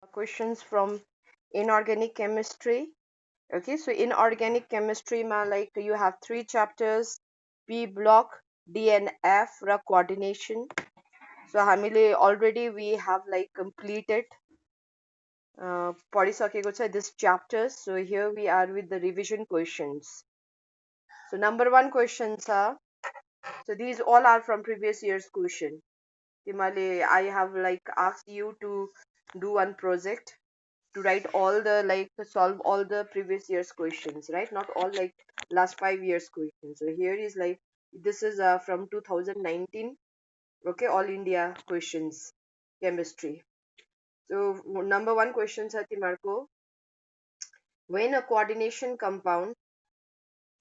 questions from inorganic chemistry. Okay, so inorganic chemistry ma like you have three chapters: P block, D and F ra coordination. So हामीले already we have like completed पढिसकेको छ this chapters. So here we are with the revision questions. So number one questions are, so these all are from previous year's question. Timale, I have like asked you to do one project to write all the like solve all the previous year's questions, right? Not all, like last 5 years questions. So here is like this is from 2019. Okay, all India questions, chemistry. So number one question, Sati Marco. When a coordination compound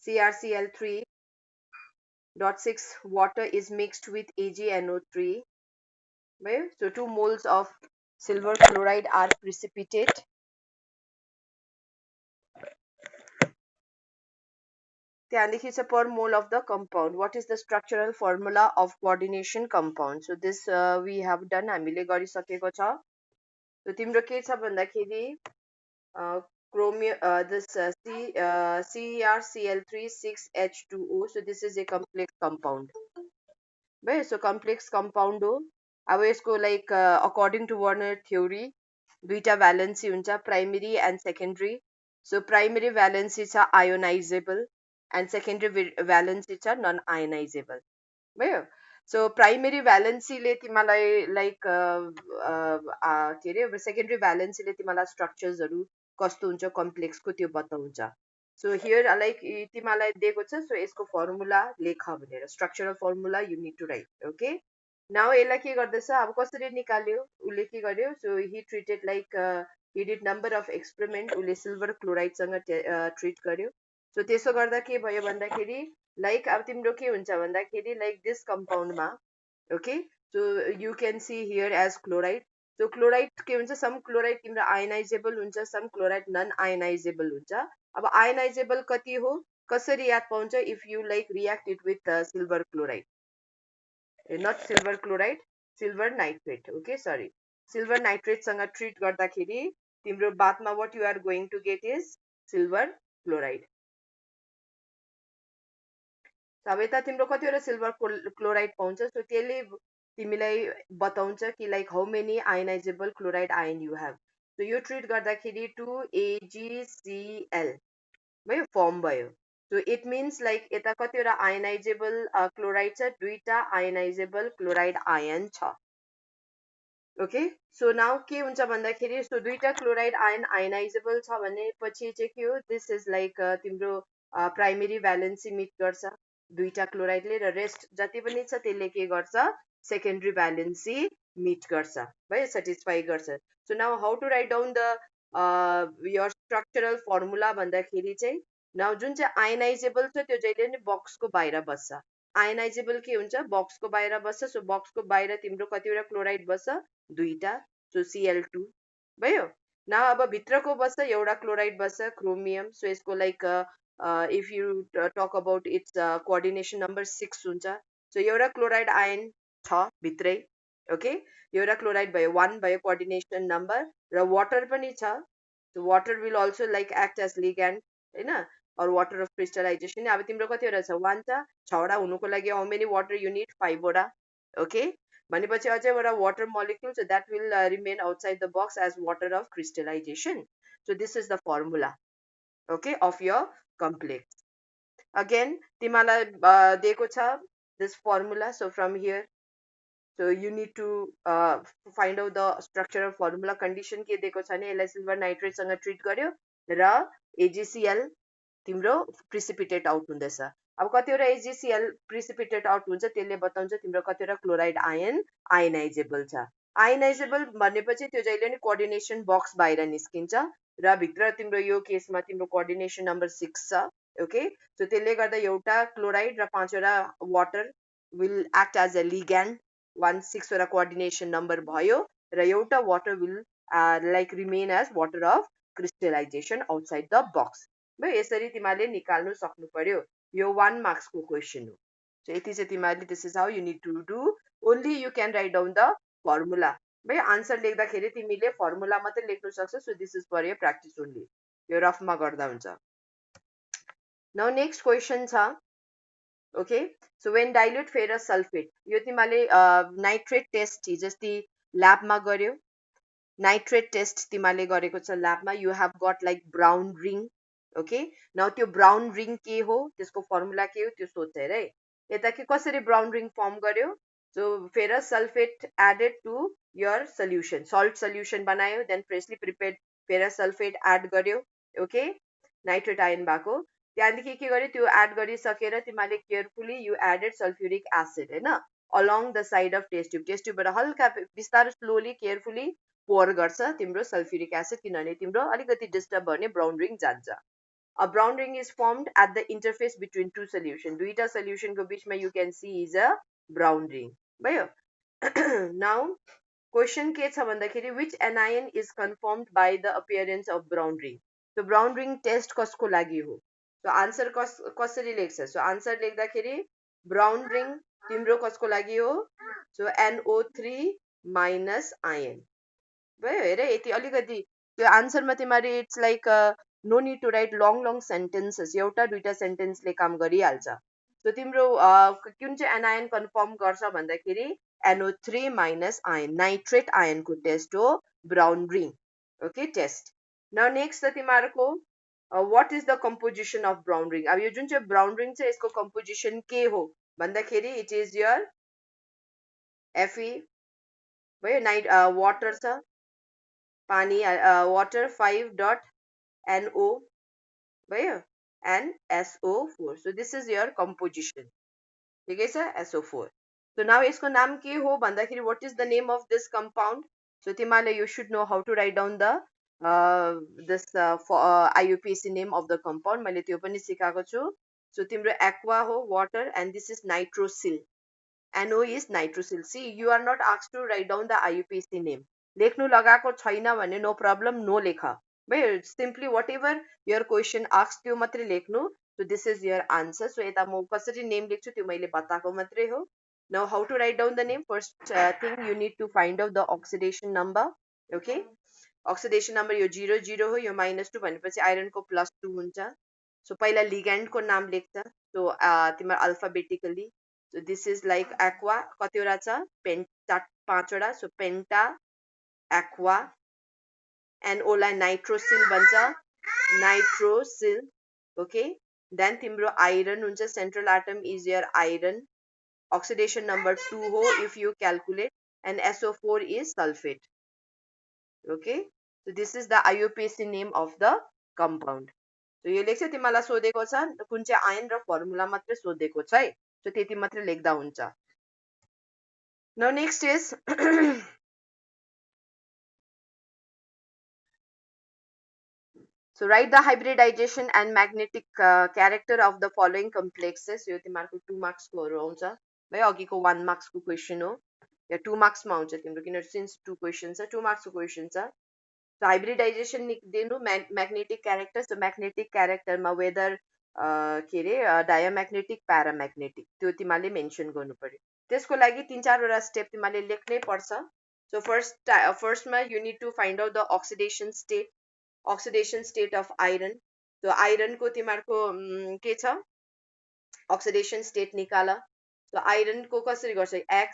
CrCl3.6 water is mixed with AgNO3, right? So 2 moles of silver chloride are precipitate. त्यहाँदेखि चाहिँ per mole of the compound. What is the structural formula of coordination compound? So this we have done, हामीले गरिसकेको छ. So तिम्रो के छ भन्दाखेरि chromium this CrCl3 6H2O. So this is a complex compound. Right? So complex compound हो. अब यसको like according to Werner theory दुईटा valency हुन्छ, primary and secondary. So primary valency छ ionizable and secondary valency छ non ionizable. भयो. So primary valency ले तिमीलाई like के अरे secondary valency ले तिमीलाई structures हरु कस्तो हुन्छ complex को त्यो बताउँछ. So here like तिमीलाई दिएको छ, so यसको formula लेख भनेर, structural formula you need to write. Okay, now यसलाई के गर्दैछ, अब कसरी निकाल्यो उले के गर्यो, so he treated like he did number of experiment, उले silver chloride सँग treat गर्यो. So त्यसो गर्दा के भयो भन्दाखेरि like अब तिम्रो के हुन्छ भन्दाखेरि like this compound मा, okay, so you can see here as chloride. So chloride के हुन्छ, some chloride तिम्रो ionizable हुन्छ, some chloride non ionizable हुन्छ. अब ionizable कति हो, कसरी याद पाउँछ, if you like react it with silver chloride, not silver chloride, silver nitrate. Okay, sorry, silver nitrate सँग treat गर्दाखेरि तिम्रो बादमा what you are going to get is silver chloride. अब यता तिम्रो कतिवटा silver chloride पाउँछ, so त्यसले तिमीलाई बताउँछ कि like how many ionizable chloride ion you have. So you treat गर्दाखेरि 2AgCl भयो, form भयो. So it means like यता कतिवटा ionizable chloride छ, दुईटा ionizable chloride ion छ. Okay, so now के हुन्छ भन्दाखेरि, so दुईटा chloride ion ionizable छ भनेपछि चाहिँ के हो, this is like तिम्रो primary valency meet गर्छ दुईटा chloride ले, र rest जति पनि छ त्यसले के गर्छ, secondary valency meet गर्छ भयो, satisfy गर्छ. So now how to write down the your structural formula भन्दाखेरि चाहिँ, now जुन चाहिँ ionizable छ त्यो जहिले नि box को बाहिर बस्छ. Ionizable के हुन्छ, box को बाहिर बस्छ. So box को बाहिर तिम्रो कतिवटा chloride बस्छ, दुईटा, so Cl2 भयो. now अब भित्रको बस्छ एउटा chloride बस्छ, chromium. So यसको like if you talk about its coordination number 6 हुन्छ. So एउटा chloride ion छ भित्रै. Okay, एउटा chloride भयो, 1 भयो coordination number, र water पनि छ. So water will also like act as ligand हैन, or water of crystallization. अब तिम्रो कतिवटा छ, 1 छ, 6 वटा हुनुको लागि how many water you need, 5 वटा. Okay, भनेपछि अझै एउटा water molecule, so that will remain outside the box as water of crystallization. So this is the formula, okay, of your complex. Again तिमीलाई दिएको छ this formula. So from here, so you need to find out the structural formula. Condition के दिएको छ भने यसलाई silver nitrate सँग treat गर्यो र AgCl तिम्रो precipitate out हुँदैछ. अब कतिवटा AgCl precipitate out हुन्छ त्यसले बताउँछ तिम्रो कतिवटा chloride ion ionizable छ. Ionizable भनेपछि त्यो जहिले नि coordination box बाहिर निस्किन्छ र भित्र तिम्रो यो केसमा तिम्रो coordination number 6 छ. Okay, so त्यसले गर्दा एउटा chloride र 5 वटा water will act as a ligand. 1 6 वटा coordination number भयो र एउटा water will like remain as water of crystallization outside the box. भयो, यसरी तिमीले निकाल्नु सक्नु पर्यो. यो 1 marks को question हो. So यति चाहिँ तिमीले, this is how you need to do. Only you can write down the formula. भाइ आन्सर लेख्दाखेरि तिमीले फर्मुला मात्रै लेख्न सक्छौ so this is for your practice only यो रफमा गर्दा हुन्छ नाउ नेक्स्ट क्वेसन छ okay so when dilute ferrous sulphate यो तिमीले नाइट्रेट टेस्ट हिजोस्ति ल्याबमा गर्यो नाइट्रेट टेस्ट तिमीले गरेको छ ल्याबमा you have got like brown ring okay now त्यो ब्राउन रिङ के हो त्यसको फर्मुला के हो त्यो सोध्छ हेर है यता कि कसरी ब्राउन रिङ फर्म गर्यो so ferrous sulphate added to your solution salt solution बनायो then freshly prepared ferrous sulfate add गर्यो ओके नाइट्रेट आयन भएको त्यहाँदेखि के गर्यो त्यो एड गरिसकेर तिमीले carefully you added sulphuric acid हैन along the side of test tube बाट हल्का बिस्तारै स्लोली केयरफुली पोर गर्छ तिम्रो सल्फ्युरिक एसिड किनभने तिम्रो अलिकति डिस्टर्ब भने ब्राउन रिङ जान्छ a brown ring is formed at the interface between two solution दुईटा solution को बीचमा you can see is a brown ring भयो now question के छ भन्दाखेरि which anion is confirmed by the appearance of brown ring so brown ring test कसको लागि हो so answer कसरी लेख्छ so answer लेख्दाखेरि brown ring तिम्रो कसको लागि हो so NO3 minus ion भयो हेर यति अलिकति त्यो आन्सरमा तिमीले it's like no need to write long sentences एउटा दुईटा सेन्टेन्सले काम गरिहाल्छ सो तिम्रो कुन चाहिँ एनायन कन्फर्म गर्छ भन्दाखेरि NO3 minus ion नाइट्रेट आयनको टेस्ट हो brown ring okay test now next त तिमीहरूको what is the composition of brown ring अब यो जुन चाहिँ ब्राउन रिङ छ यसको कम्पोजिसन के हो भन्दाखेरि इट इज यर Fe भयो नाइट वाटर छ पानी water 5 dot NO भयो and SO4 so this is your composition ठिकै छ SO4 so now यसको नाम के हो भन्दाखेरि what is the name of this compound so तिमीले you should know how to write down the this IUPAC name of the compound मैले त्यो पनि सिकाएको छु so तिम्रो aqua हो water and this is nitrosyl NO is nitrosyl see you are not asked to write down the IUPAC name लेख्नु लगाएको छैन भने no problem no लेख भयो simply whatever your question asks त्यो मात्रै लेख्नु so this is your answer so यता म कसरी नेम लेख्छु त्यो मैले बताएको मात्रै हो now how to write down the name first thing you need to find out the oxidation number okay oxidation number यो 0 हो यो -2 भनेपछि आइरन को +2 हुन्छ so पहिला लिगेन्ड को नाम लेख्छ so तिम्रो alphabetically so this is like aqua कतिवटा छ पेन्टा 5 वटा so पेन्टा aqua NO लाई नाइट्रोसिल भन्छ नाइट्रोसिल okay then तिम्रो आइरन हुन्छ central atom is your iron oxidation number 2 ho if you calculate and SO4 is sulfate okay so this is the IUPAC name of the compound so यो लेख्छ तिमीलाई सोधेको छ कुन चाहिँ आयन र फर्मुला मात्र सोधेको छ है so त्यति मात्र लेख्दा हुन्छ now next is so write the hybridization and magnetic character of the following complexes यो तिमीहरुको 2 मार्क्स को आउँछ भाइ अघिको 1 मार्क्स को क्वेशन हो या 2 मार्क्स मा आउँछ तिम्रो किन सिन्स 2 क्वेशन छ 2 मार्क्स को क्वेशन छ so hybridization लेख्दिनु magnetic character so magnetic character मा whether के रे diamagnetic paramagnetic त्यो तिमीले मेन्सन गर्नु पर्यो त्यसको लागि 3-4 वटा स्टेप तिमीले लेख्नै पर्छ so first मा you need to find out the oxidation state of iron so iron को तिमीहरुको के छ oxidation state निकाल so iron को कसरी गर्छ x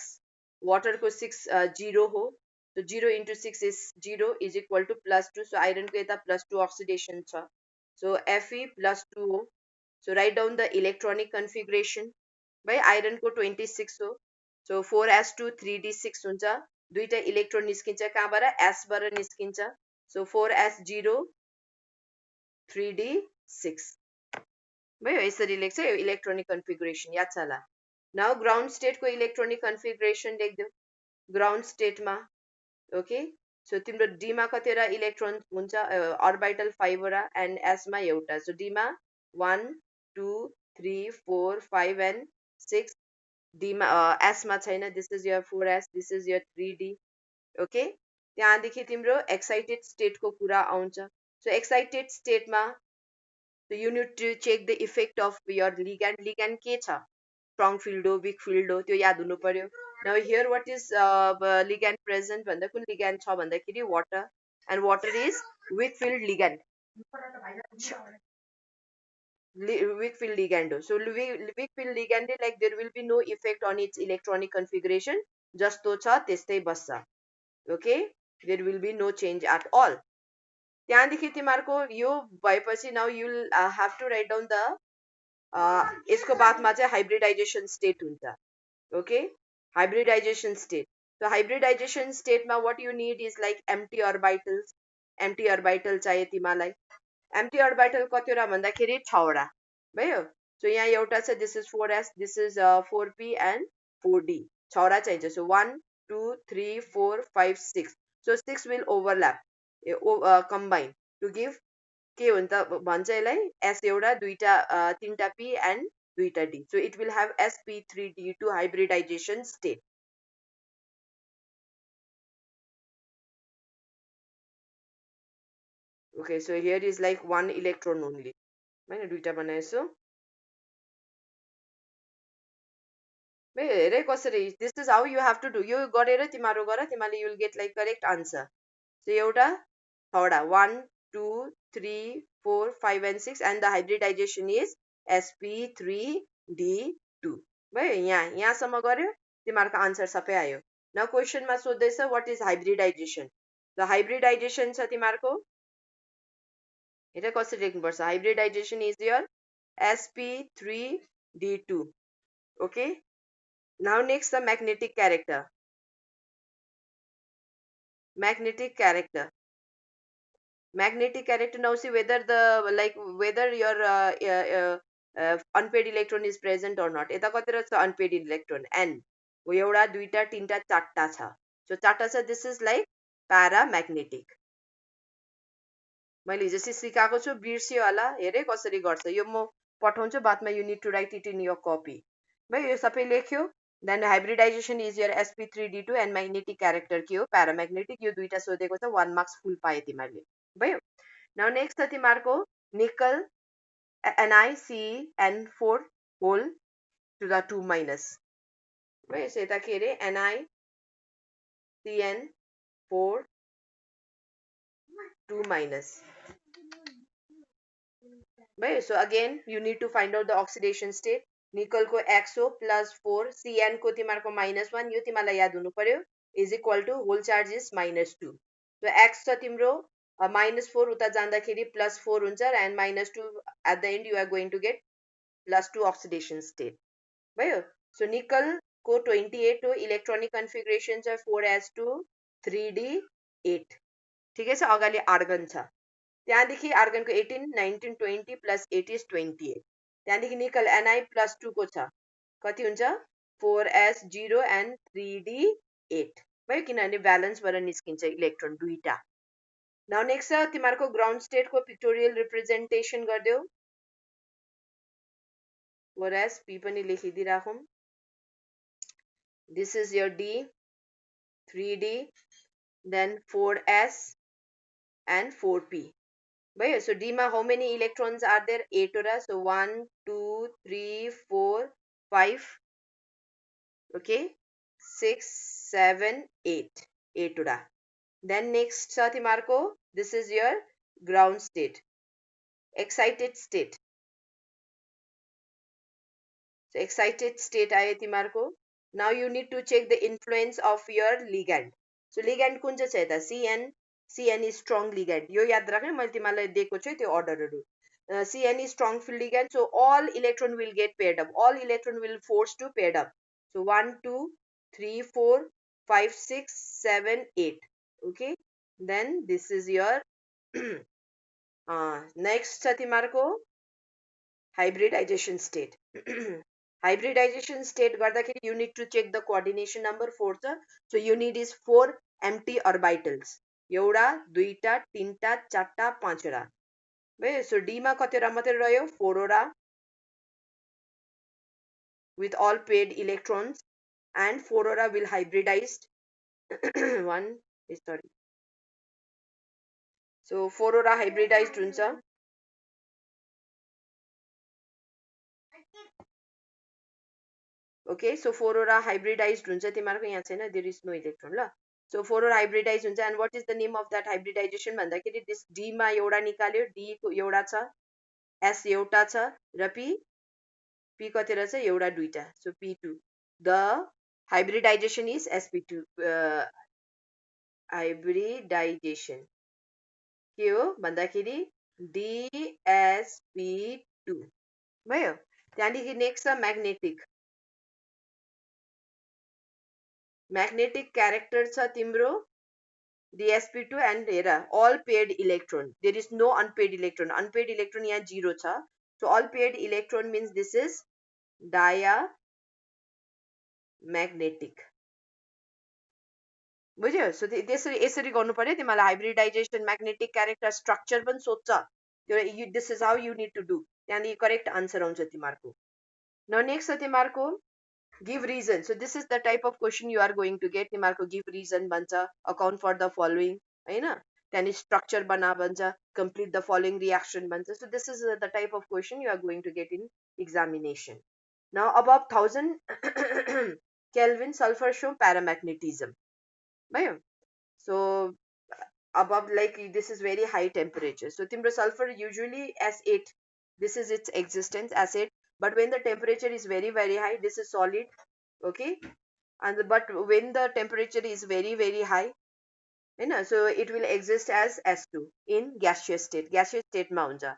water को 6 0 हो so 0 into 6 is 0 is equal to +2 so iron को यता +2 oxidation छ so Fe +2 हो so write down the electronic configuration by iron को 26 हो so 4s2 3d6 हुन्छ दुईटा इलेक्ट्रोन निस्किन्छ कहाँबाट s बाट निस्किन्छ so 4s0 3d6 भयो यसरी लेख्छ यो इलेक्ट्रोनिक कन्फिगरेसन याद छ होला नाउ ग्राउन्ड स्टेट को इलेक्ट्रोनिक कन्फिगरेसन लेख्दियौ ग्राउन्ड स्टेट मा ओके सो तिम्रो डी मा कतिवटा इलेक्ट्रोन हुन्छ अर्बिटल 5 वटा एन्ड एस मा एउटा सो डी मा 1 2 3 4 5 एन्ड 6 डी मा एस मा छैन this is your 4s this is your 3d okay त्यहाँदेखि तिम्रो एक्साइटेड स्टेट को कुरा आउँछ सो एक्साइटेड स्टेट मा so you need to check the effect of your ligand के छ strong field हो weak field हो त्यो याद हुनु पर्यो Now here what is ligand present भन्दा कुन ligand छ भन्दाखेरि water, and water is weak field ligand. Weak field ligand. So weak field ligand like there will be no effect on its electronic configuration. जस्तो छ त्यस्तै बस्छ. Okay, there will be no change at all. त्यहाँदेखि तिमीहरूको यो भएपछि now you'll have to write down the यसको बादमा चाहिँ hybridization state हुन्छ. Okay, hybridization state. So hybridization state ma what you need is like empty orbitals. Empty orbital चाहिए तिमीलाई. Empty orbital कतिवटा भन्दाखेरि 6 वटा भयो. So यहाँ एउटा छ, this is 4s, this is 4p and 4d. 6 वटा चाहिन्छ. So 1 2 3 4 5 6. So 6 will overlap, combine to give के हुन्छ भन्छ यसलाई s एउटा दुईटा तीनटा p and दुईटा d. So it will have sp3d2 hybridization state. Okay, so here is like one electron only. मैंने दुईटा बनाएछु. हेरे कसरी, this is how you have to do. यो गरेर तिमीहरू गर, तिमीहरूले you will get like correct answer. So एउटा third 1 2 3 4 5 and 6 and the hybridization is sp3d2 भयो. यहाँसम्म गर्यो तिमीहरूको आन्सर सबै आयो. Now question मा सोध्दैछ what is hybridization. The hybridization छ तिमीहरूको हेर कसरी लेख्नुपर्छ. Hybridization is your sp3d2. Okay. Now next the magnetic character. Magnetic character. Magnetic character, now see whether the like whether your unpaired electron is present or not. यता कति रहेछ unpaired electron n. हो एउटा दुईटा तीनटा चारटा छ. So चारटा छ, this is like paramagnetic. मैले जसरी सिकाएको छु बिर्सियो होला. हेरे कसरी गर्छ. यो म पठाउँछु बादमा, you need to write it in your copy. भाइ यो सबै लेख्यो. Then hybridization is your sp3d2 and magnetic character के हो paramagnetic. यो दुईटा सोधेको छ, 1 marks full पाए तिमीहरूले भयो. Now next छ तिमीहरूको nickel NiCN4 whole to the 2 minus भयो. सो यता के अरे NiCN4 2 minus भयो. So again you need to find out the oxidation state. निकल को x हो +4, Cn को तिमीहरूको -1, यो तिमीलाई याद हुनु पर्यो, is equal to whole charge is -2. So x छ तिम्रो -4, उता जाँदाखेरि +4 हुन्छ and -2 at the end you are going to get +2 oxidation state भयो. So निकल को 28 हो, इलेक्ट्रोनिक कन्फिगरेसन छ 4s2 3d8. ठिकै छ. अगाडि आर्गन छ, त्यहाँदेखि आर्गनको 18 19 20 + 8 is 28. त्यहाँदेखि निकल Ni +2 को छ, कति हुन्छ 4s0 and 3d8 भयो, किनभने भ्यालेन्सबाट निस्किन्छ इलेक्ट्रोन दुईटा. नाउ नेक्स्ट छ तिमीहरूको ग्राउन्ड स्टेटको पिक्टोरियल रिप्रेजेन्टेसन गर्दियौ. 4s p पनि लेखिदिराखौँ. This is your d, 3d, then 4s and 4p भयो. So d मा how many electrons are there? 8 वटा. So 1 2 3 4 5 okay 6 7 8 8 वटा. Then next छ तिमीहरूको this is your ground state, excited state. So excited state आयो तिमीहरूको. Now you need to check the influence of your ligand. So ligand कुन चाहिँ छ यता CN is strong ligand. यो याद राख्ने, मैले तिमीलाई दिएको छु त्यो अर्डरहरू. CN is strong field ligand, so all electron will get paired up. All electron will force to paired up. So 1 2 3 4 5 6 7 8 okay. Then this is your next छ तिमीहरूको hybridization state. Hybridization state गर्दाखेरि you need to check the coordination number 4 छ. So you need is 4 empty orbitals. एउटा दुईटा तीनटा चारटा पाँचवटा भयो. So d मा कतिवटा मात्रै रह्यो 4 वटा with all paired electrons and 4 वटा will hybridized. one sorry. So 4 वटा hybridized हुन्छ. Okay, so 4-ora hybridized हुन्छ तिमीहरुको यहाँ छैन, there is no electron ल. So 4-ora hybridized हुन्छ, and what is the name of that hybridization भन्दाखेरि this D मा एउटा निकाल्यो, D को एउटा छ, S एउटा छ र P कतिवटा छ, एउटा दुईटा, so P2. The hybridization is sp2. Hybridization के हो भन्दाखेरि DsP2 भयो. त्यहाँदेखि नेक्स्ट छ म्याग्नेटिक क्यारेक्टर छ तिम्रो DsP2 and हेर all paired electron, there is no unpaired electron. Unpaired electron यहाँ 0 छ, so all paired electron means this is diamagnetic. बुझ्यो? सो त्यसरी यसरी गर्नु पर्यो तिमीलाई. हाइब्रिडाइजेसन म्याग्नेटिक क्यारेक्टर स्ट्रक्चर पनि सोध्छ त्यो, this is how you need to do. त्यहाँदेखि करेक्ट आन्सर आउँछ तिमीहरूको. न नेक्स्ट छ तिमीहरूको give reason. So this is the type of question you are going to get. तिमीहरूको give reason भन्छ, account for the following हैन, त्यहाँदेखि structure बना भन्छ, complete the following reaction भन्छ. So this is the type of question you are going to get in examination. Now above 1000 Kelvin sulfur show paramagnetism भयो. So above, like this is very high temperature, so तिम्रो sulfur usually S8, this is its existence S8, but when the temperature is very high, this is solid. Okay, and but when the temperature is very high, so it will exist as S2 in gaseous state. Gaseous state मा हुन्छ.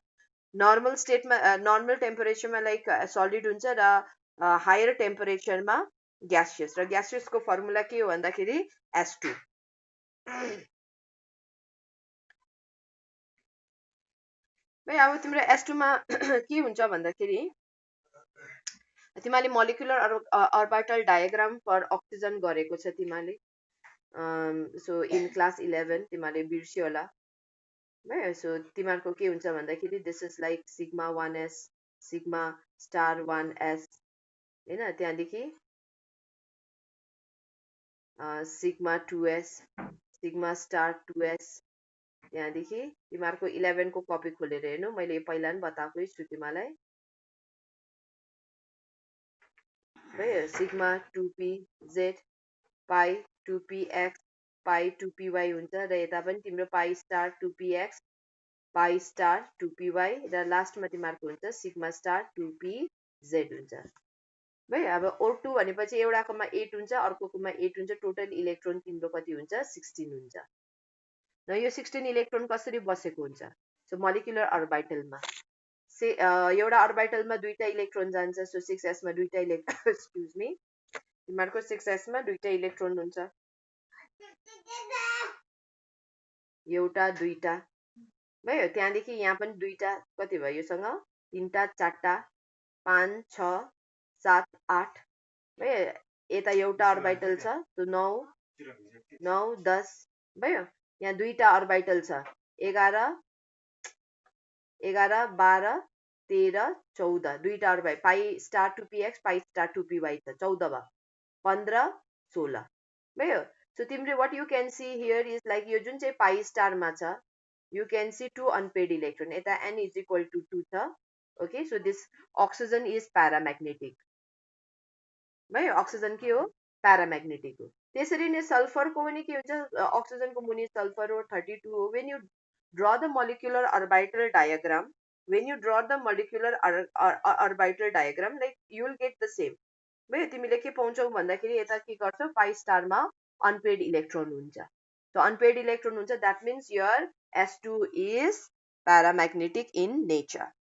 Normal state मा normal temperature मा like solid हुन्छ र higher temperature मा gaseous, र gaseous को formula के हो भन्दाखेरि S2. भाइ अब तिम्रो S2 मा के हुन्छ भन्दाखेरि तिमीले molecular orbital diagram for oxygen गरेको छ तिमीले. सो इन क्लास 11 तिमीले बिर्स्यो होला है. सो तिमीहरूको के हुन्छ भन्दाखेरि this is like sigma 1s, sigma star 1s हैन, त्यहाँदेखि sigma 2s, sigma star 2s, त्यहाँदेखि तिमीहरूको 11 को कपी खोलेर हेर्नु, मैले पहिला पनि बताएकै छु तिमीलाई भयो. सिग्मा 2pz, पाई 2px, पाई 2py हुन्छ, र यता पनि तिम्रो pi star 2px, pi star 2py, र लास्टमा तिमीहरूको हुन्छ सिग्मा स्टार 2pz हुन्छ भयो. अब O2 भनेपछि एउटाकोमा 8 हुन्छ, अर्कोकोमा 8 हुन्छ, टोटल इलेक्ट्रोन तिम्रो कति हुन्छ 16 हुन्छ. र यो 16 इलेक्ट्रोन कसरी बसेको हुन्छ, सो मोलिकुलर अर्बिटलमा एउटा अर्बिटलमा दुईटा इलेक्ट्रोन जान्छ, सो 6s मा दुईटा इलेक्ट्रोन एक्सक्युज मी, तिमीहरूको 6s मा दुईटा इलेक्ट्रोन हुन्छ, एउटा दुईटा भयो. त्यहाँदेखि यहाँ पनि दुईटा, कति भयो योसँग, तीनटा चारटा 5 6 7 8 भयो. यता एउटा अर्बिटल छ, सो 9 9 10 भयो. यहाँ दुईटा अर्बिटल छ, 11 11 12 13 14, दुईटा orbital, pi star 2px, pi star 2py छ, 14 भयो, 15 16 भयो. सो तिम्रो what you can see here is like यो जुन चाहिँ पाई स्टार मा छ, you can see two unpaired electron, यता n is equal to 2 छ. Okay, so this oxygen is paramagnetic भयो. अक्सिजन के हो, प्याराम्याग्नेटिक हो. त्यसरी नै सल्फरको पनि के हुन्छ, अक्सिजनको मुनि सल्फर हो 32 हो. when you draw the molecular orbital diagram, when you draw the molecular orbital diagram, like you will get the same भयो. तिमीले के पाउँछौ भन्दाखेरि यता के गर्छौ, पाई स्टारमा अनपेड इलेक्ट्रोन हुन्छ, so unpaired electron हुन्छ, that means your S2 is paramagnetic in nature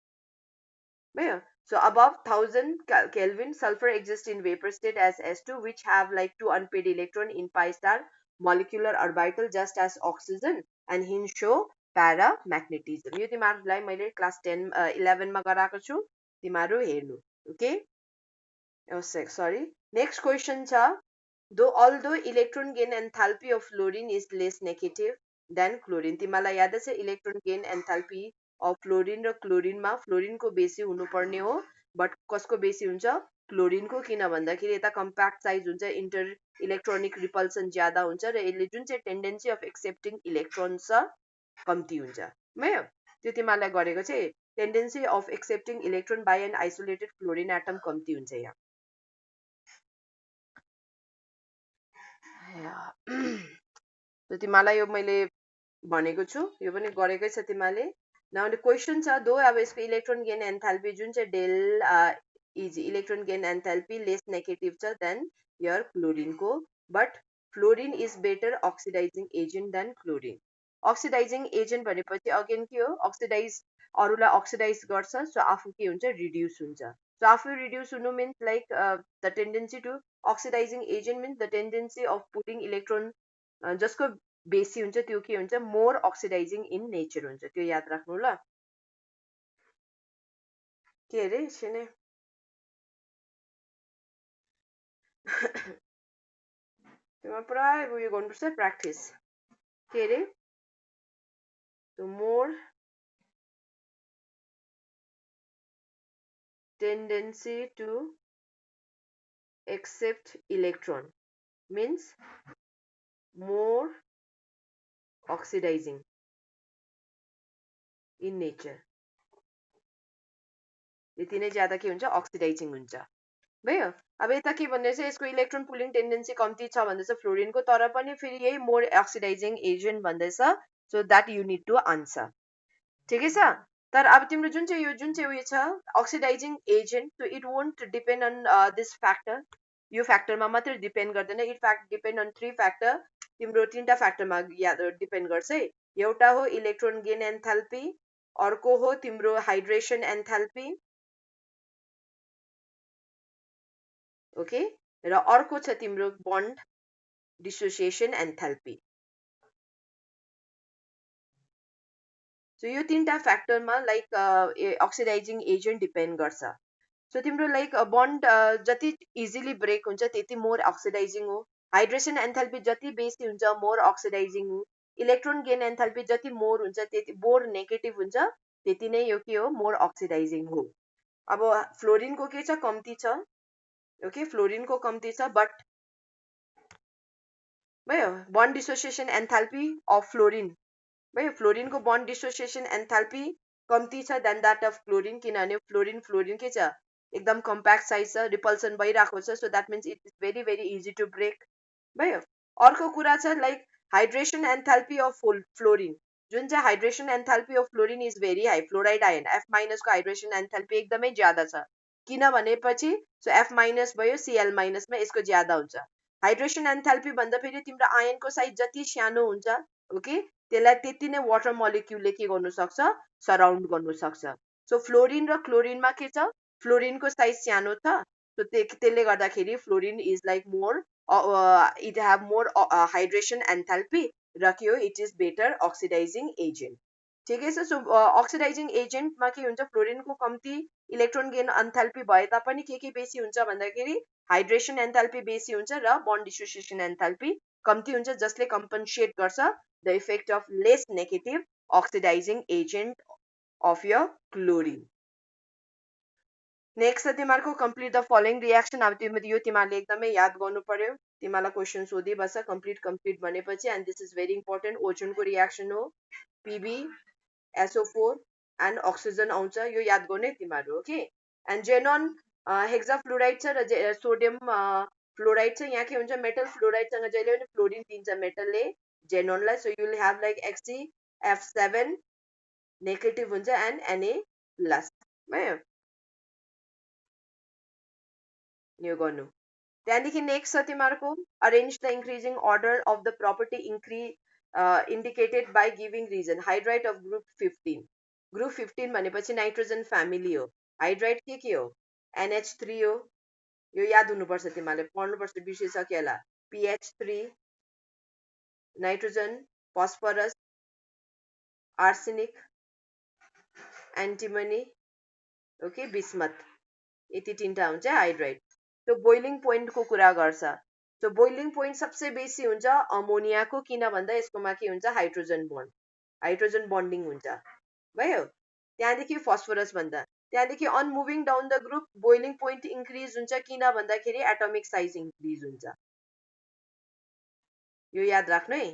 भयो. So above 1000 Kelvin, sulfur exists in vapor state as S2, which have like two unpaired electron in pi star molecular orbital just as oxygen, and hence show paramagnetism. यो तिमीहरूलाई मैले class 10 11 मा गराएको छु, तिमीहरू हेर्नु. Okay, sorry. Next question छ, although electron gain enthalpy of fluorine is less negative than chlorine. तिमीलाई याद छ electron gain enthalpy of fluorine र क्लोरिनमा फ्लोरिनको बेसी हुनुपर्ने हो, बट कसको बेसी हुन्छ, क्लोरिनको, किन भन्दाखेरि यता कम्प्याक्ट साइज हुन्छ, इन्टर इलेक्ट्रोनिक रिपल्सन ज्यादा हुन्छ, र यसले जुन चाहिँ टेन्डेन्सी अफ एक्सेप्टिङ इलेक्ट्रोन छ कम्ती हुन्छ भयो. त्यो तिमीलाई गरेको चाहिँ tendency of accepting electron by an isolated fluorine atom कम्ती हुन्छ यहाँ. So तिमीलाई यो मैले भनेको छु, यो पनि गरेकै छ तिमीले. Now the question छ दो अब यसको इलेक्ट्रोन गेन एन्थाल्पी जुन चाहिँ del is electron gain enthalpy less negative छ देन your क्लोरिन को, but fluorine is better oxidizing agent than chlorine. Oxidizing agent भनेपछि अगेन के हो, अक्सिडाइज अरूलाई अक्सिडाइज गर्छ, सो आफू के हुन्छ, रिड्युस हुन्छ. सो आफू रिड्युस हुनु means like the tendency to oxidizing agent means the tendency of putting electron जसको बेसी हुन्छ त्यो के हुन्छ, मोर अक्सिडाइजिङ इन नेचर हुन्छ. त्यो याद राख्नु ल. के अरे एकछिन तिमीलाई पुरा उयो गर्नुपर्छ प्र्याक्टिस. के अरे more tendency to accept electron means more oxidizing in nature. यति नै ज्यादा के हुन्छ, अक्सिडाइजिङ हुन्छ. भयो. अब यता के भन्दैछ, यसको इलेक्ट्रोन पुलिङ टेन्डेन्सी कम्ती छ भन्दैछ फ्लोरिनको, तर पनि फेरि यही मोर अक्सिडाइजिङ एजेन्ट भन्दैछ. So that you need to answer. ठिकै छ. तर अब तिम्रो जुन चाहिँ उयो छ oxidising agent, so it won't depend on this factor. यो फ्याक्टरमा मात्रै डिपेन्ड गर्दैन, it fact depend on 3 factor. तिम्रो 3टा फ्याक्टरमा डिपेन्ड गर्छ है. एउटा हो इलेक्ट्रोन गेन एन्थाल्पी, अर्को हो तिम्रो हाइड्रेसन एन्थाल्पी, ओके, र अर्को छ तिम्रो बन्ड डिसोसिएसन एन्थाल्पी. सो यो 3टा फ्याक्टरमा लाइक अक्सिडाइजिङ एजेन्ट डिपेन्ड गर्छ. सो तिम्रो लाइक बन्ड जति इजिली ब्रेक हुन्छ त्यति मोर अक्सिडाइजिङ हो. हाइड्रेसन एन्थाल्पी जति बेसी हुन्छ मोर अक्सिडाइजिङ हो. इलेक्ट्रोन गेन एन्थाल्पी जति मोर हुन्छ त्यति मोर नेगेटिभ हुन्छ, त्यति नै यो के हो, मोर अक्सिडाइजिङ हो. अब फ्लोरिनको के छ, कम्ती छ. ओके, फ्लोरिनको कम्ती छ, बट भयो bond dissociation enthalpy of fluorine, भयो फ्लोरिनको बन्ड डिसोसिएसन एन्थाल्पी कम्ती छ देन द्याट अफ क्लोरिन, किनभने फ्लोरिन के छ, एकदम कम्प्याक्ट साइज छ, रिपल्सन भइरहेको छ. So that means it is very very easy to break. भयो. अर्को कुरा छ like hydration enthalpy of fluorine, जुन चाहिँ hydration enthalpy of fluorine is very high. Fluoride ion F- को हाइड्रेसन एन्थाल्पी एकदमै ज्यादा छ. किनभनेपछि सो F- भयो, Cl- मा यसको ज्यादा हुन्छ. हाइड्रेसन एन्थाल्पी भन्दा फेरि तिम्रो आयनको साइज जति सानो हुन्छ, ओके, त्यसलाई त्यति नै वाटर मोलिक्युलले के गर्नु सक्छ, सराउन्ड गर्नु सक्छ. सो फ्लोरिन र क्लोरिनमा के छ, फ्लोरिनको साइज सानो छ, सो त्यसले गर्दाखेरि fluorine is like more it have more hydration enthalpy, र के हो, it is better oxidizing agent. ठिकै छ. सो अक्सिडाइजिङ एजेन्टमा के हुन्छ, फ्लोरिनको कम्ती इलेक्ट्रोन गेन एन्थाल्पी भए तापनि के बेसी हुन्छ भन्दाखेरि हाइड्रेसन एन्थाल्पी बेसी हुन्छ र बन्ड डिसोसिएसन एन्थाल्पी कम्ती हुन्छ, जसले कम्पनसेट गर्छ the effect of less negative oxidizing agent of your chlorine. Next तिमीहरूको कम्प्लिट द फलोइङ रियाक्सन. अब यो तिमीहरूले एकदमै याद गर्नु पर्यो. तिमीलाई क्वेसन सोधिबस्छ कम्प्लिट भनेपछि. And this is very important. ओजोनको रियाक्सन हो, PB SO4 एन्ड अक्सिजन आउँछ, यो याद गर्ने तिमीहरू. Okay. And xenon hexa fluoride छ र सोडियम फ्लोराइड छ. यहाँ के हुन्छ, मेटल फ्लोराइडसँग जहिले पनि फ्लोरिन दिन्छ मेटलले जेनोनलाई. So you will have like XeF7 negative हुन्छ एन्ड Na+. भयो यो गर्नु. त्यहाँदेखि नेक्स्ट छ तिमीहरूको arrange the increasing order of the property indicated by giving reason. Hydride of group 15. Group 15 भनेपछि नाइट्रोजन फ्यामिली हो. हाइड्राइड के हो, NH3 हो. यो याद हुनुपर्छ, तिमीहरूले पढ्नुपर्छ, बिर्सिसक्यो होला. PH3, nitrogen, phosphorus, arsenic, antimony, okay, bismuth, यति 3टा हुन्छ हाइड्राइड. सो बोइलिङ पोइन्टको कुरा गर्छ. सो बोइलिङ पोइन्ट सबसे बेसी हुन्छ अमोनियाको, किन भन्दा यसकोमा के हुन्छ, हाइड्रोजन बन्डिङ हुन्छ. भयो. त्यहाँदेखि फस्फरस भन्दा, त्यहाँदेखि on moving down the group boiling point increase हुन्छ, किन भन्दाखेरि एटोमिक साइज इन्क्रिज हुन्छ. यो याद राख्नु है.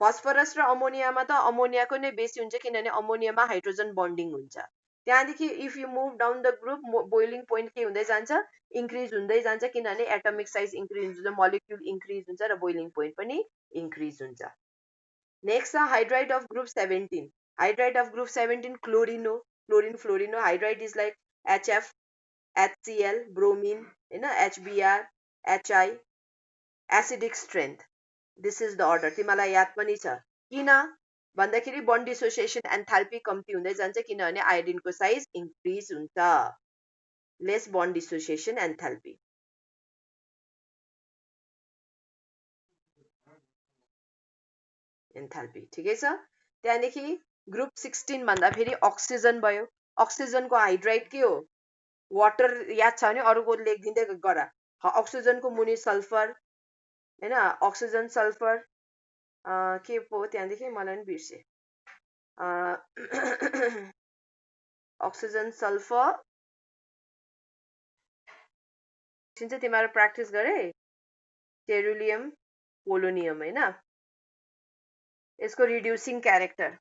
फस्फरस र अमोनियामा त अमोनियाको नै बेसी हुन्छ, किनभने अमोनियामा हाइड्रोजन बन्डिङ हुन्छ. त्यहाँदेखि if you move down the group boiling point के हुँदै जान्छ, इन्क्रिज हुँदै जान्छ, किनभने एटमिक साइज इन्क्रिज हुन्छ, मोलिक्युल इन्क्रिज हुन्छ र बोइलिङ पोइन्ट पनि इन्क्रिज हुन्छ. नेक्स्ट छ hydride of group 17. Hydride of group 17 chlorine हो. क्लोरिन फ्लोरिन हो. Hydride is like HF, HCl, bromine होइन, HBr, HI, acidic strength. This is the order. तिमीलाई याद पनि छ. किन भन्दाखेरि बन्ड डिसोसिएसन एन्थाल्पी कम्ती हुँदै जान्छ, किनभने आयोडिनको साइज इन्क्रिज हुन्छ. Lace bond dissociation enthalpy. Enthalpy ठिकै छ. त्यहाँदेखि ग्रुप 16 भन्दा फेरि अक्सिजन भयो. अक्सिजनको हाइड्राइड के हो? वाटर. याद छ भने अरूको लेखिदिँदै गर. अक्सिजनको मुनि सल्फर होइन, अक्सिजन सल्फर के पो त्यहाँदेखि मलाई पनि बिर्से. अक्सिजन सल्फर चाहिँ तिमीहरू प्र्याक्टिस गरे. टेरुलियम, पोलोनियम होइन. यसको रिड्युसिङ क्यारेक्टर.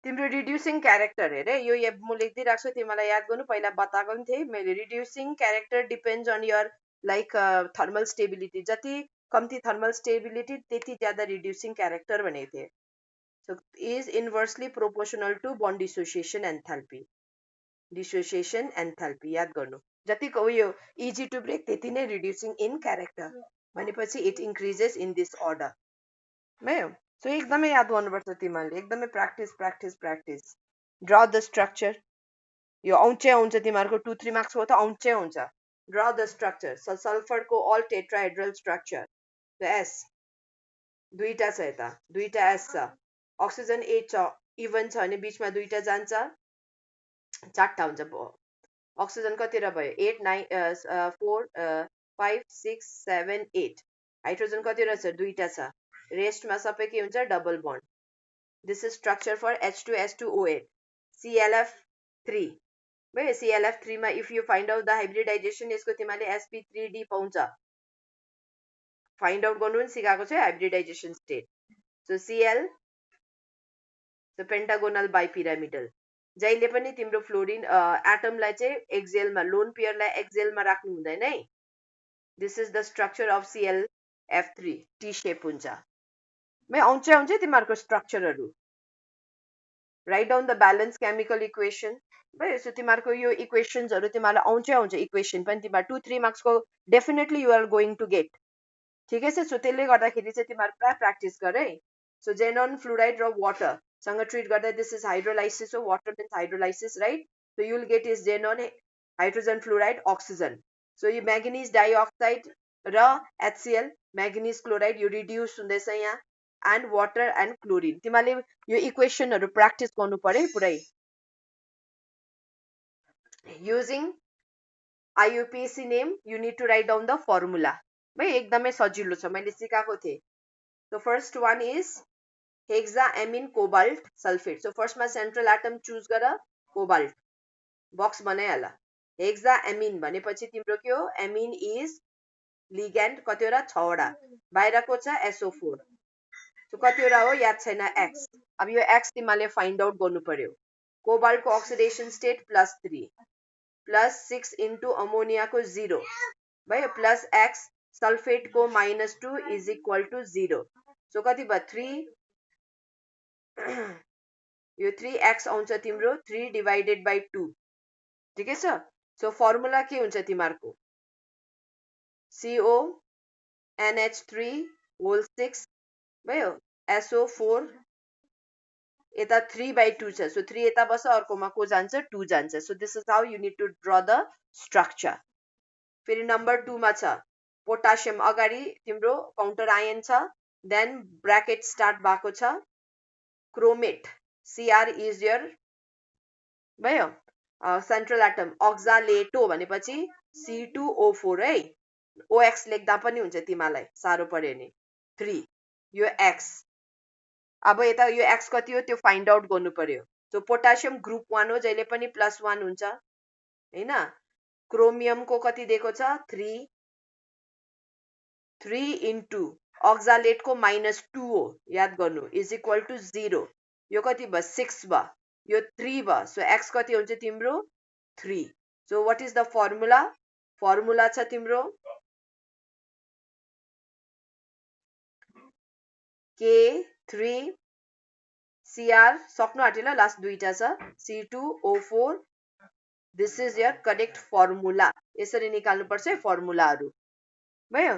तिम्रो रिड्युसिङ क्यारेक्टर हेरे यो म लेखिदिइरहेको छु, तिमीलाई याद गर्नु. पहिला बताएको पनि थिएँ मैले. Reducing character depends on your like thermal stability. जति कम्ती थर्मल स्टेबिलिटी त्यति ज्यादा रिड्युसिङ क्यारेक्टर भनेको थिएँ. So is inversely proportional to bond dissociation enthalpy. Dissociation enthalpy याद गर्नु. जतिको उयो इजी टु ब्रेक त्यति नै रिड्युसिङ इन क्यारेक्टर भनेपछि it increases in this order. भयो. सो एकदमै याद गर्नुपर्छ तिमीहरूले. एकदमै practice practice practice. Draw the structure. यो आउँछै आउँछ तिमीहरूको 2-3 मार्क्सको त आउँछै आउँछ. Draw the structure. सल्फरको अल टेट्राहेड्रल स्ट्रक्चर. एस दुईटा छ, यता दुईटा एस छ. अक्सिजन 8 छ. इभन छ भने बिचमा दुईटा जान्छ, 4टा हुन्छ. अक्सिजन कतिवटा भयो? 8, 9, 4, 5, 6, 7, 8. हाइड्रोजन कतिवटा छ? दुईटा छ. रेस्टमा सबै के हुन्छ? Double bond. This is structure for H2S2O8. ClF3 भयो. ClF3 मा if you find out the hybridisation यसको तिमीले sp3d पाउँछ. फाइन्ड आउट गर्नु पनि सिकाएको छ hybridisation state. So Cl pentagonal bipyramidal. जहिले पनि तिम्रो फ्लोरिन एटमलाई चाहिँ एक्जेलमा, लोन पेयरलाई एक्जेलमा राख्नु हुँदैन है. This is the structure of ClF3. T shape हुन्छ. आउँछ आउँछ तिमीहरूको स्ट्रक्चरहरू. Write down the balance chemical equation. भयो. सो तिमीहरूको यो इक्वेसन्सहरू तिमीहरूलाई आउँछ आउँछ. इक्वेसन पनि तिमीहरू 2-3 मार्क्सको definitely you are going to get. ठिकै छ. सो त्यसले गर्दाखेरि चाहिँ तिमीहरू पुरा प्र्याक्टिस गर है. सो जेनोन, फ्लुराइड र वाटर सँग ट्रिट गर्दा दिस इज हाइड्रोलाइसिस हो. Water means hydrolysis right. So you will get is xenon, hydrogen fluoride, oxygen. So यो म्याग्निज डाइअक्साइड र HCl, म्याग्निज क्लोराइड यो रिड्युस हुँदैछ यहाँ. And water and chlorine. तिमीहरूले यो इक्वेसनहरू प्र्याक्टिस गर्नु पर्यो पुरै. Using IUPAC name you need to write down the formula. भाइ एकदमै सजिलो छ, मैले सिकाएको थिएँ. So first one is hexaammine cobalt sulphate. So फर्स्टमा सेन्ट्रल एटम चुज गर, कोबाल्ट. बक्स बनाइहाल. हेक्साएमिन भनेपछि तिम्रो के हो? Ammine is ligand. कतिवटा? 6वटा. बाहिरको छ SO4. सो कतिवटा हो? याद छैन. X. अब यो X तिमीले फाइन्ड आउट गर्नु पर्यो. कोबाल्टको अक्सिडेसन स्टेट +3 +6 इन्टु अमोनियाको 0 भयो, प्लस X. सल्फेटको -2 इज इक्वल टु 0. सो कति भयो? 3. यो 3X आउँछ तिम्रो 3 डिभाइडेड बाई 2. ठिकै छ. सो फर्मुला के हुन्छ तिमीहरूको? CONH3 होल 6 भयो, SO4 यता 3/2 छ. सो 3 यता बस्छ, अर्कोमा को जान्छ? 2 जान्छ. So this is how you need to draw the structure. फेरि नम्बर 2 मा छ पोटासियम. अगाडि तिम्रो काउन्टर आयन छ, देन ब्राकेट स्टार्ट भएको छ. क्रोमेट CR इज यर भयो. सेन्ट्रल एटम अक्जालेटो भनेपछि C2O4 है. OX लेख्दा पनि हुन्छ तिमीलाई साह्रो पर्यो भने. 3 यो X. अब यता यो X कति हो त्यो फाइन्ड आउट गर्नु पर्यो. सो पोटासियम ग्रुप 1 हो, जहिले पनि +1 हुन्छ हैन. क्रोमियमको कति दिएको छ? 3. 3 इन्टु अक्जालेटको -2 हो, याद गर्नु, इज इक्वल टु 0. यो कति भयो? 6 भयो. यो 3 भयो सो x कति हुन्छ तिम्रो 3 so what is the formula formula छ तिम्रो K3 CR सक्नु आँट्यो ल लास्ट दुईटा छ C2O4 this is your correct formula यसरी निकाल्नु पर्छ फर्मुलाहरु भयो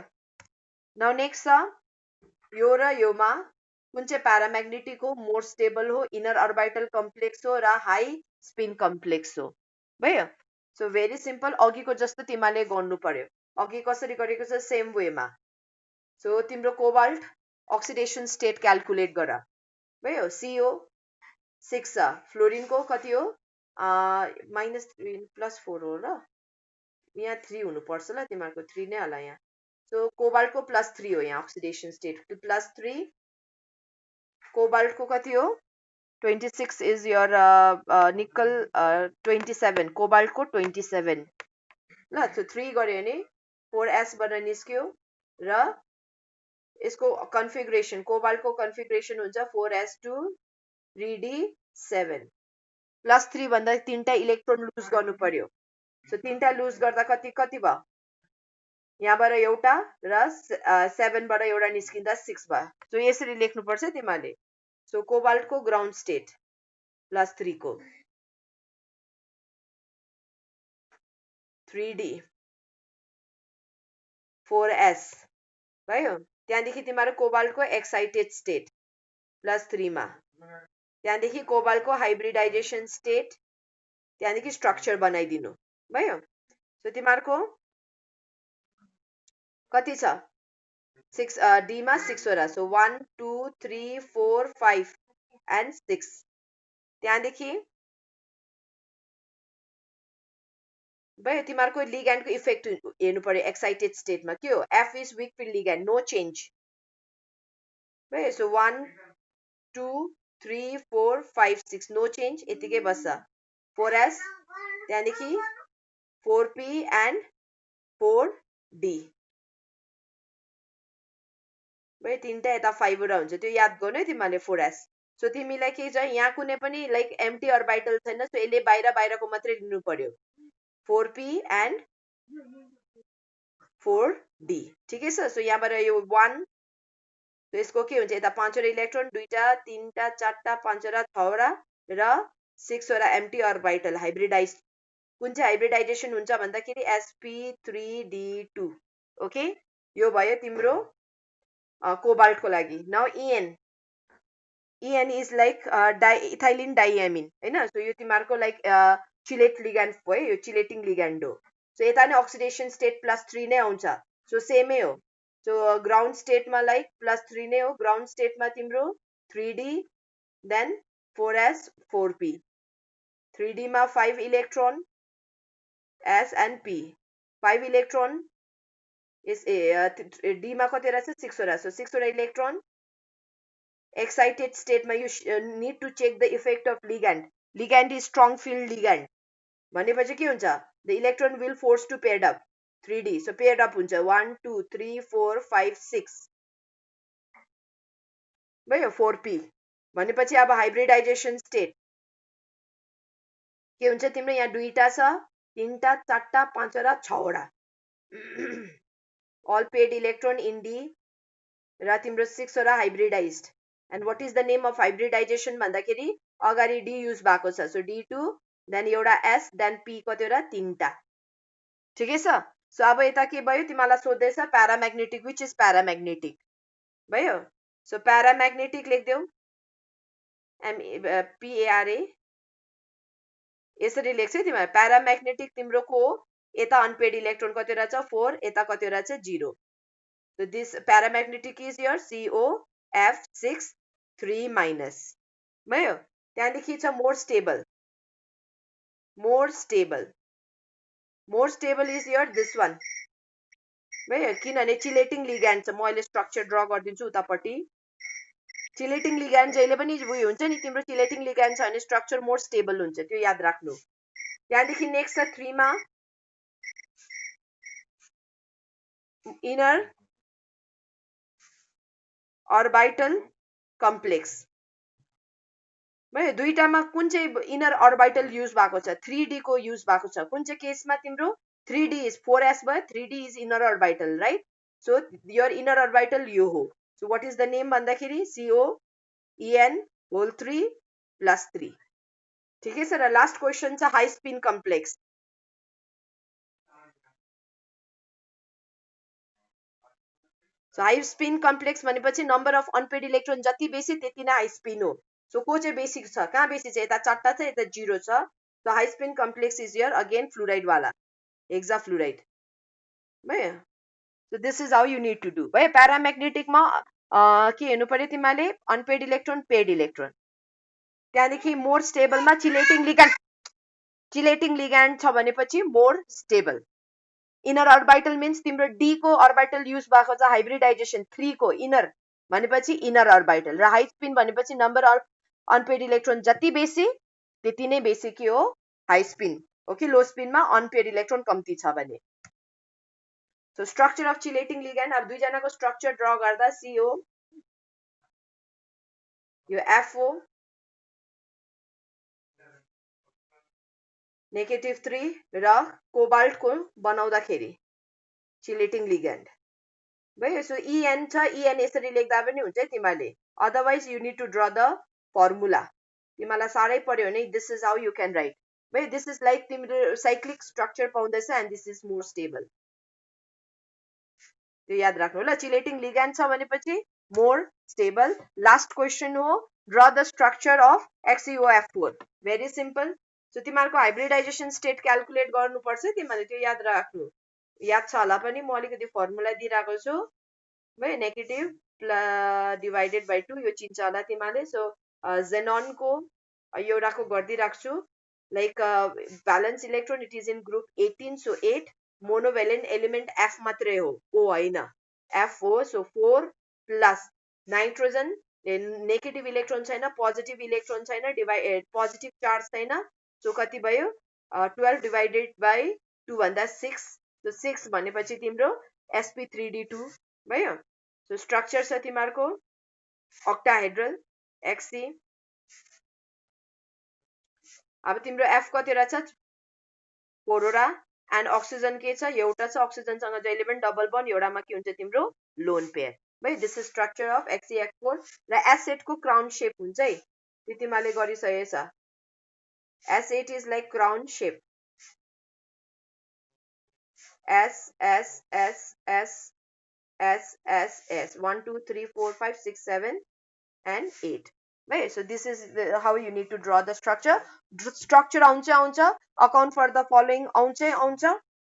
नाउ नेक्स्ट छ यो र योमा कुन चाहिँ प्याराम्याग्नेटिक हो मोर स्टेबल हो इनर अर्बिटल कम्प्लेक्स हो र हाई स्पिन कम्प्लेक्स हो भयो सो भेरी सिम्पल अघिको जस्तो तिमीले गर्नु पर्यो अघि कसरी गरेको छ सेम वेमा सो तिम्रो कोबाल्ट अक्सिडेसन स्टेट क्याल्कुलेट गर भयो CO 6 छ फ्लोरिनको कति हो -3 +4 हो र यहाँ 3 हुनुपर्छ ल तिमीहरूको 3 नै होला यहाँ सो कोबाल्टको +3 हो यहाँ अक्सिडेसन स्टेट +3 कोबाल्टको कति हो 26 इज योर निकल 27 कोबाल्टको 27 ल सो 3 गर्यो भने 4s बाट निस्क्यो र यसको कन्फिगरेसन कोबाल्टको कन्फिगरेसन हुन्छ 4s2 3d7 +3 भन्दा तीनटा इलेक्ट्रोन लुज गर्नु पर्यो सो तीनटा लुज गर्दा कति कति भयो यहाँबाट एउटा र 7 बाट एउटा निस्किँदा 6 भयो सो यसरी लेख्नु पर्छ तिमीले सो कोबाल्टको ग्राउन्ड स्टेट +3 को 3d 4s भयो त्यहाँदेखि तिम्रो कोबाल्टको एक्साइटेड स्टेट +3 मा त्यहाँदेखि कोबाल्टको हाइब्रिडाइजेसन स्टेट त्यहाँदेखि स्ट्रक्चर बनाइदिनु भयो सो तिमीहरूको कति छ 6 d मा 6 वटा सो 1 2 3 4 5 एन्ड 6 त्यहाँदेखि भयो तिमीहरूको लिग्यान्डको इफेक्ट हेर्नु पर्यो एक्साइटेड स्टेटमा के हो F is weak field ligand no change भयो सो 1 2 3 4 5 6 नो चेन्ज यतिकै बस्छ 4s त्यहाँदेखि 4p एन्ड 4d भयो तीनटा यता 5 वटा हुन्छ त्यो याद गर्नु है तिमीले 4s सो तिमीलाई के छ यहाँ कुनै पनि लाइक एम्प्टी अर्बिटल छैन सो यसले बाहिर बाहिरको मात्रै लिनु पर्यो 4p एन्ड 4d ठिकै छ सो यहाँबाट यो 1 सो यसको के हुन्छ यता 5 वटा इलेक्ट्रोन दुईटा तीनटा चारटा 5 वटा 6 वटा र 6 वटा एम्प्टी अर्बिटल हाइब्रिडाइज कुन चाहिँ हाइब्रिडाइजेसन हुन्छ भन्दाखेरि sp3d2 ओके यो भयो तिम्रो कोबाल्टको लागि now EN is like ethylene diamine हैन सो यो तिमीहरूको लाइक चिलेट लिग्यान्ड भयो यो चिलेटिङ लिग्यान्ड हो सो यता नै अक्सिडेसन स्टेट +3 नै आउँछ सो सेमै हो सो ग्राउन्ड स्टेटमा लाइक +3 नै हो ग्राउन्ड स्टेटमा तिम्रो 3d then 4s 4p 3d मा 5 electron s and p 5 electron is d मा कतिवटा छ 6 वटा सो 6 वटा electron excited state ma you need to check the effect of ligand is strong field ligand भनेपछि के हुन्छ the electron will force to paired up 3d so paired up हुन्छ 1 2 3 4 5 6 भयो 4p भनेपछि अब हाइब्रिडाइजेसन स्टेट के हुन्छ तिम्रो यहाँ दुईटा छ तीनटा चारटा पाँचवटा 6 वटा all paired electron in d र तिम्रो 6 वटा hybridised and what is the name of hybridization भन्दाखेरि अगाडि d युज भएको छ सो d2 देन एउटा s देन p कतिवटा तीनटा ठिकै छ सो अब यता के भयो तिमीलाई सोध्दैछ प्याराम्याग्नेटिक व्हिच इज प्याराम्याग्नेटिक भयो सो प्याराम्याग्नेटिक लेख्देऊ PARA यसरी लेख्छ है तिमीले प्याराम्याग्नेटिक तिम्रो को यता अनपेड इलेक्ट्रोन कतिवटा छ 4 यता कतिवटा छ 0 so this paramagnetic is your COF6 3- भयो त्यहाँदेखि छ more stable is your this one भयो किनभने चिलेटिङ लिग्यान्ड छ म अहिले स्ट्रक्चर ड्र गरिदिन्छु उतापट्टि चिलेटिङ लिग्यान्ड जहिले पनि उयो हुन्छ नि तिम्रो चिलेटिङ लिग्यान्ड छ भने स्ट्रक्चर मोर स्टेबल हुन्छ त्यो याद राख्नु त्यहाँदेखि नेक्स्ट छ 3 मा इनर orbital complex भयो दुईटामा कुन चाहिँ इनर अर्बिटल युज भएको छ 3D को युज भएको छ कुन चाहिँ केसमा तिम्रो 3D इज 4s भयो 3D is inner orbital right so your inner orbital यो हो so what is the name भन्दाखेरि COEN होल 3 प्लस 3 ठिकै छ र लास्ट क्वेसन छ high spin complex so high spin complex भनेपछि नम्बर अफ अनपेड इलेक्ट्रोन जति बेसी त्यति नै हाई स्पिन हो सो को चाहिँ बेसिक छ कहाँ बेसी छ यता 4टा छ यता 0 छ so high spin complex is here again fluoride वाला हेक्सा फ्लुराइड भयो so this is how you need to do भयो प्याराम्याग्नेटिकमा के हेर्नु पर्यो तिमीले अनपेड इलेक्ट्रोन पेड इलेक्ट्रोन त्यहाँदेखि मोर स्टेबलमा चिलेटिङ लिग्यान्ड छ भनेपछि more stable inner orbital means तिम्रो डी को अर्बिटल युज भएको छ हाइब्रिडाइजेसन 3 को इनर भनेपछि इनर अर्बिटल र हाई स्पिन भनेपछि नम्बर अफ अनपेड इलेक्ट्रोन जति बेसी त्यति नै बेसी के हो हाई स्पिन ओके लो स्पिनमा अनपेड इलेक्ट्रोन कम्ती छ भने so structure of chelating ligand अब दुईजनाको स्ट्रक्चर ड्र गर्दा CO यो FO -3 र कोबाल्ट को बनाउँदाखेरि चिलेटिङ लिग्यान्ड भयो सो EN छ EN यसरी लेख्दा पनि हुन्छ तिमीले otherwise you need to draw the formula तिमीलाई साह्रै पर्यो भने this is how you can write भाइ दिस इज लाइक तिम्रो साइक्लिक स्ट्रक्चर पाउँदैछ and this is more stable त्यो याद राख्नु ल चिलेटिङ लिग्यान्ड छ भनेपछि मोर स्टेबल लास्ट क्वेसन हो draw the structure of XeO F4 very simple so तिमीहरूको हाइब्रिडाइजेसन स्टेट क्याल्कुलेट गर्नुपर्छ तिमीले त्यो याद राख्नु याद छ होला पनि म अलिकति फर्मुला दिइरहेको छु भयो नेगेटिभ डिभाइडेड बाई 2 यो चिन्छ होला तिमीले सो जेनोनको एउटाको गरिदिइराख्छु like valence electron it is in group 18 so 8 monovalent element F मात्रै हो O होइन F हो so 4 plus nitrogen negative electron छैन पोजिटिभ इलेक्ट्रोन छैन पोजिटिभ चार्ज छैन सो कति भयो 12 डिभाइडेड बाई 2 भन्दा 6 सो 6 भनेपछि तिम्रो sp3d2 भयो सो स्ट्रक्चर छ तिमीहरूको अक्टाहेड्रल Xe अब तिम्रो F कतिवटा छ 4 वटा एन्ड अक्सिजन के छ एउटा छ अक्सिजनसँग जहिले पनि डबल बन्ड एउटामा के हुन्छ तिम्रो लोन पेयर भाइ this is structure of XeF4 र S8 को क्राउन शेप हुन्छ है त्यो तिमीले गरिसकेछ S8 is like crown shape S S S S S S S 1 2 3 4 5 6 7 and 8 right so this is how you need to draw the structure आउँछ account for the following आउँछ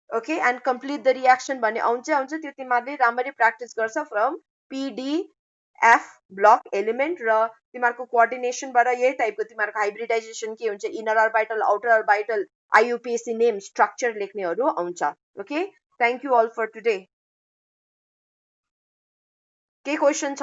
okay and complete the reaction भन्ने आउँछ त्यो तिमीहरूले राम्ररी practice गर्छ from PDF block element र तिमीहरूको कोअर्डिनेसनबाट यही टाइपको तिमीहरूको हाइब्रिडाइजेसन के हुन्छ inner orbital outer orbital IUPAC name structure लेख्नेहरू आउँछ okay thank you all for today के क्वेशन